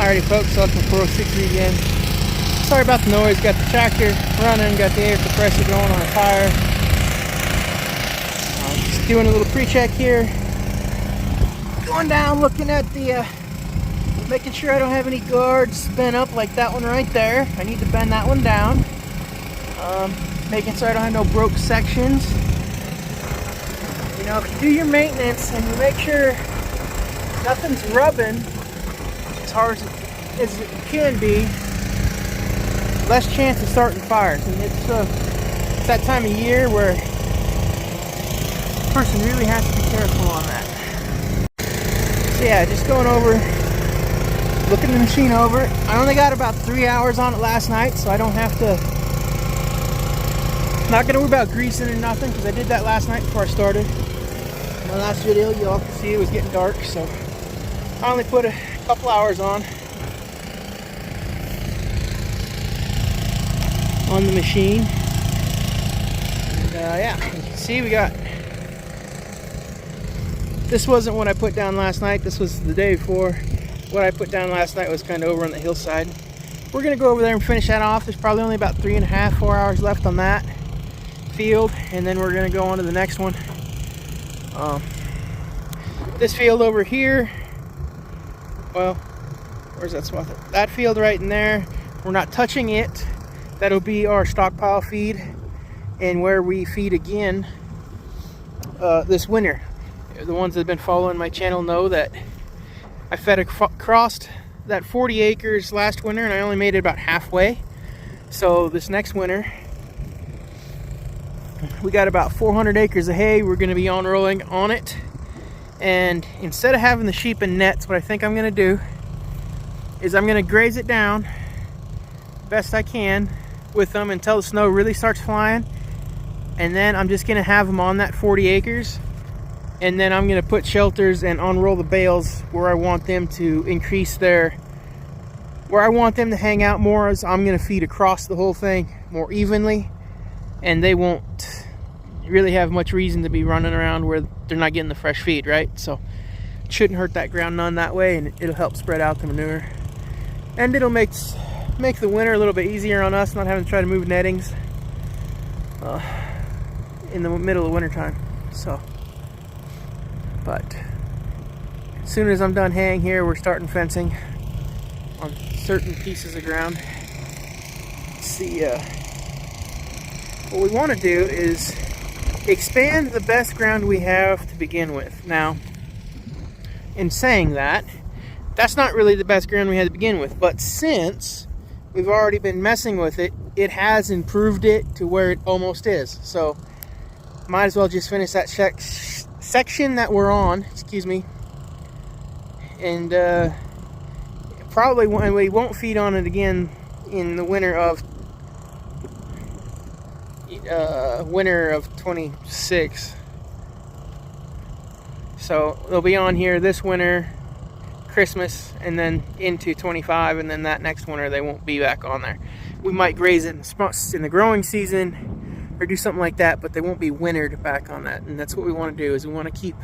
Alrighty folks, welcome to 460 again. Sorry about the noise, got the tractor running, got the air compressor going on a tire. Just doing a little pre-check here. Going down, looking at the, making sure I don't have any guards bent up like that one right there. I need to bend that one down. Making sure I don't have no broke sections. You know, if you do your maintenance and you make sure nothing's rubbing as hard as it can be, less chance of starting fires. And it's that time of year where a person really has to be careful on that. So yeah, just going over, looking the machine over. I only got about 3 hours on it last night, so I don't have to, not gonna worry about greasing or nothing, because I did that last night before I started. In my last video, you all can see it was getting dark, so I only put a couple hours on the machine. And yeah, you can see we got, this wasn't what I put down last night, this was the day before. What I put down last night was kind of over on the hillside. We're gonna go over there and finish that off. There's probably only about 3.5, 4 hours left on that field, and then we're gonna go on to the next one. This field over here, well, where's that spot? That field right in there, we're not touching it. That'll be our stockpile feed, and where we feed again this winter. The ones that have been following my channel know that I fed across that 40 acres last winter, and I only made it about halfway. So this next winter, we got about 400 acres of hay we're going to be on-rolling on it. And instead of having the sheep in nets, what I think I'm going to do is I'm going to graze it down best I can with them until the snow really starts flying. And then I'm just going to have them on that 40 acres. And then I'm going to put shelters and unroll the bales where I want them to increase their, where I want them to hang out more. As I'm going to feed across the whole thing more evenly. And they won't really have much reason to be running around where they're not getting the fresh feed, right? So it shouldn't hurt that ground none that way, and it'll help spread out the manure. And it'll make the winter a little bit easier on us, not having to try to move nettings in the middle of winter time. So, but as soon as I'm done haying here, we're starting fencing on certain pieces of ground. See, what we want to do is expand the best ground we have to begin with. Now, in saying that, that's not really the best ground we had to begin with, but since we've already been messing with it, it has improved it to where it almost is. So might as well just finish that section that we're on, excuse me, and probably we won't feed on it again in the winter of 26. So they'll be on here this winter, Christmas, and then into 25, and then that next winter they won't be back on there. We might graze it in the growing season or do something like that, but they won't be wintered back on that. And that's what we want to do, is we want to keep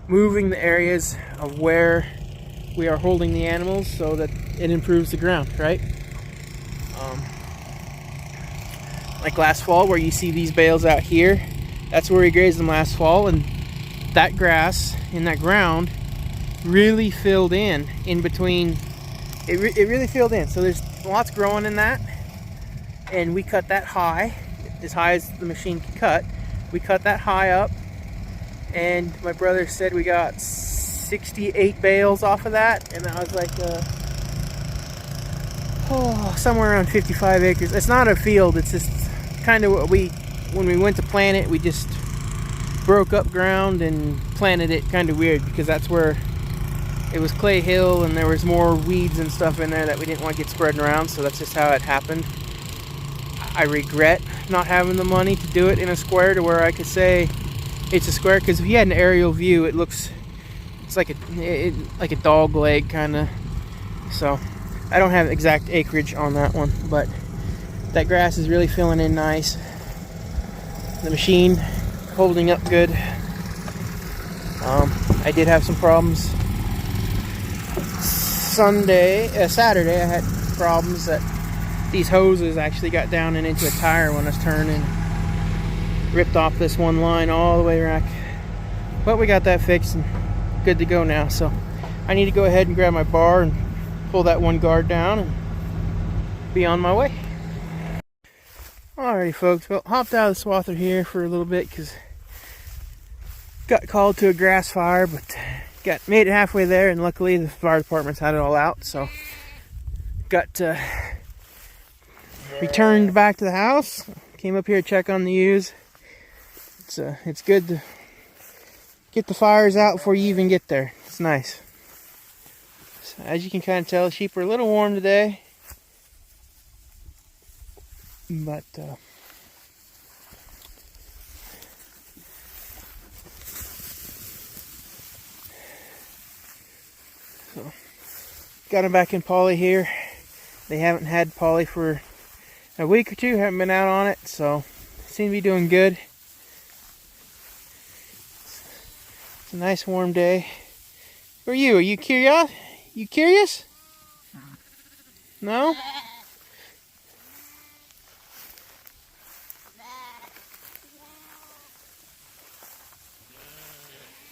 moving the areas of where we are holding the animals so that it improves the ground, right? Like last fall, where you see these bales out here, that's where we grazed them last fall, and that grass in that ground really filled in between. It really filled in, so there's lots growing in that, and we cut that high, as high as the machine can cut. We cut that high up, and my brother said we got 68 bales off of that, and that was like somewhere around 55 acres. It's not a field, it's just kind of what when we went to plant it, we just broke up ground and planted it kind of weird, because that's where it was clay hill and there was more weeds and stuff in there that we didn't want to get spreading around. So that's just how it happened. I regret not having the money to do it in a square to where I could say it's a square, because if you had an aerial view, it's like a dog leg kind of. So I don't have exact acreage on that one, but that grass is really filling in nice. The machine holding up good. I did have some problems Saturday, I had problems that these hoses actually got down and into a tire when I was turning. Ripped off this one line all the way back. But we got that fixed and good to go now. So I need to go ahead and grab my bar and pull that one guard down and be on my way. Alrighty folks, well, hopped out of the swather here for a little bit because got called to a grass fire, but made it halfway there, and luckily the fire department's had it all out, so got returned back to the house. Came up here to check on the ewes. It's good to get the fires out before you even get there. It's nice. So as you can kind of tell, the sheep are a little warm today, but so got them back in poly here. They haven't had poly for a week or two, haven't been out on it, so seem to be doing good. It's a nice warm day. Who are you? Are you curious? You curious? No?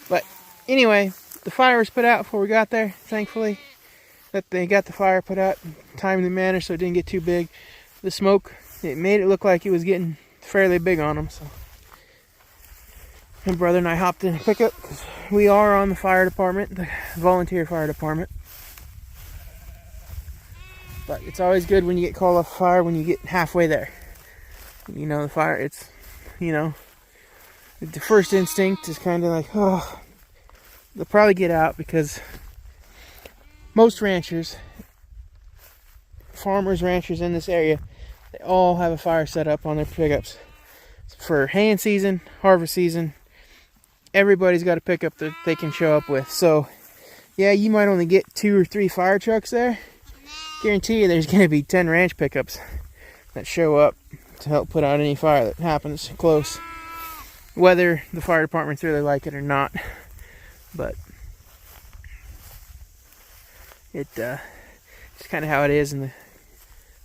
But anyway, the fire was put out before we got there, thankfully. That they got the fire put out in a timely manner so it didn't get too big. The smoke, it made it look like it was getting fairly big on them. So my brother and I hopped in to pick up because we are on the fire department, the volunteer fire department. But it's always good when you get called off fire when you get halfway there. You know, the fire, it's, you know, the first instinct is kind of like, oh, they'll probably get out, because most ranchers, farmers, ranchers in this area, they all have a fire set up on their pickups. For haying season, harvest season, everybody's got a pickup that they can show up with. So, yeah, you might only get 2 or 3 fire trucks there. Guarantee you there's going to be 10 ranch pickups that show up to help put out any fire that happens close, whether the fire departments really like it or not. But it's kind of how it is in the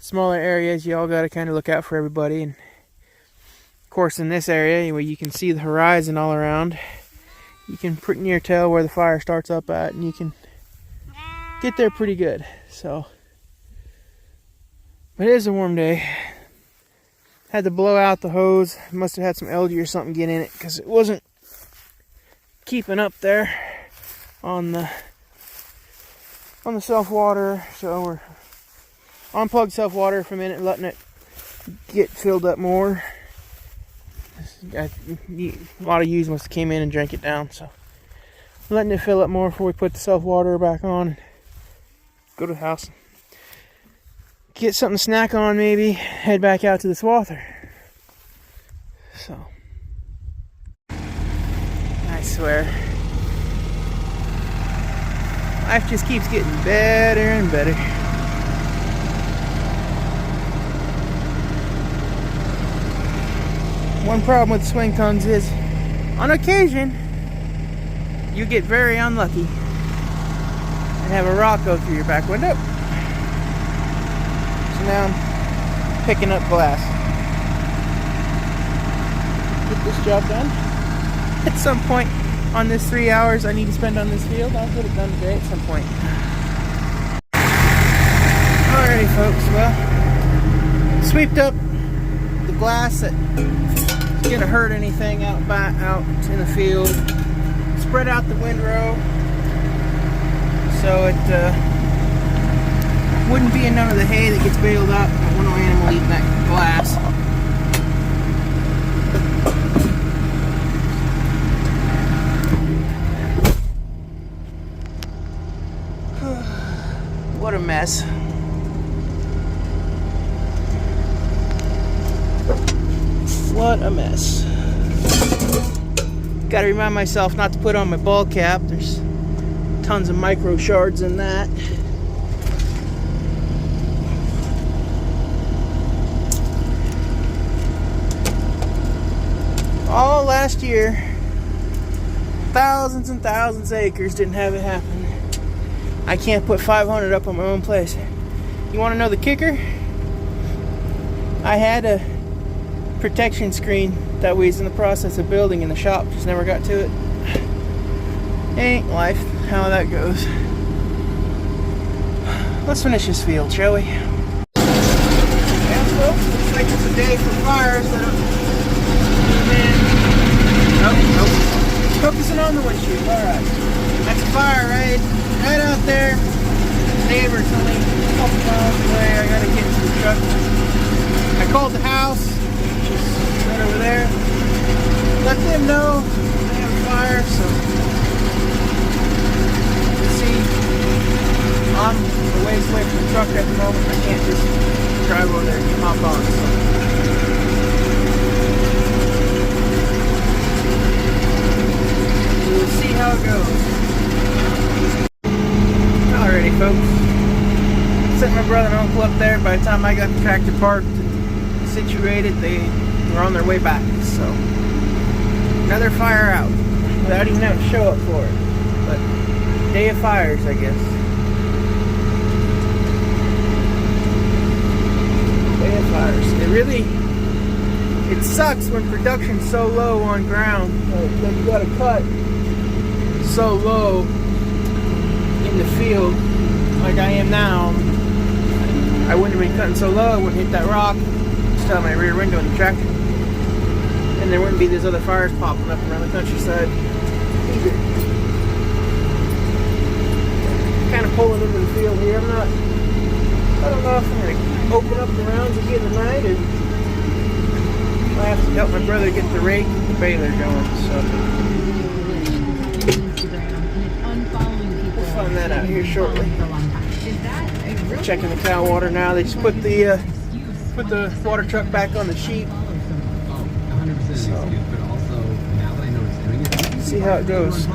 smaller areas. You all got to kind of look out for everybody. And of course, in this area where you can see the horizon all around, you can pretty near tell where the fire starts up at, and you can get there pretty good. So, but it is a warm day. Had to blow out the hose. Must have had some algae or something get in it, because it wasn't keeping up there on the self water. So we're unplugged self water for a minute, letting it get filled up more. A lot of ewes must have came in and drank it down, so letting it fill up more before we put the self water back on and go to the house, get something to snack on, maybe head back out to the swather. So I swear, life just keeps getting better and better. One problem with swing tongues is, on occasion, you get very unlucky and have a rock go through your back window. So now I'm picking up glass. Get this job done. At some point on this 3 hours I need to spend on this field, I'll get it done today at some point. Alrighty folks, well, sweeped up the glass that gonna hurt anything out in the field. Spread out the windrow so it wouldn't be none of the hay that gets baled up. I don't want no animal eating that glass. What a mess. What a mess. Gotta remind myself not to put on my ball cap. There's tons of micro shards in that. All last year, thousands and thousands of acres didn't have it happen. I can't put 500 up on my own place. You want to know the kicker? I had a protection screen that we was in the process of building in the shop, just never got to it. Ain't life how that goes. Let's finish this field, shall we? Yeah, folks, looks like it's a day for fires. Nope. Focusing on the windshield. Alright. That's a fire right out there. Neighbor's only a couple miles away. I gotta get to the truck. I called the house, just right over there. Let them know they have a fire, so you see, I'm a ways away from the truck at the moment. I can't just drive over there and hop on. So. We'll see how it goes. Alrighty, folks. Sent my brother and uncle up there. By the time I got the tractor parked and situated, they were on their way back. So, another fire out without even having to show up for it. But, day of fires, I guess. Day of fires. It sucks when production's so low on ground. Like you gotta cut so low in the field like I am now. I wouldn't have been cutting so low, I wouldn't hit that rock, just out my rear window in the tractor. And there wouldn't be these other fires popping up around the countryside either. Kind of pulling into the field here. I don't know if I'm going to open up the rounds again tonight, or I have to help my brother get the rake and the baler going, so we'll find that out here shortly. Checking the cow water now. They just put the water truck back on the sheep. So, see how it goes.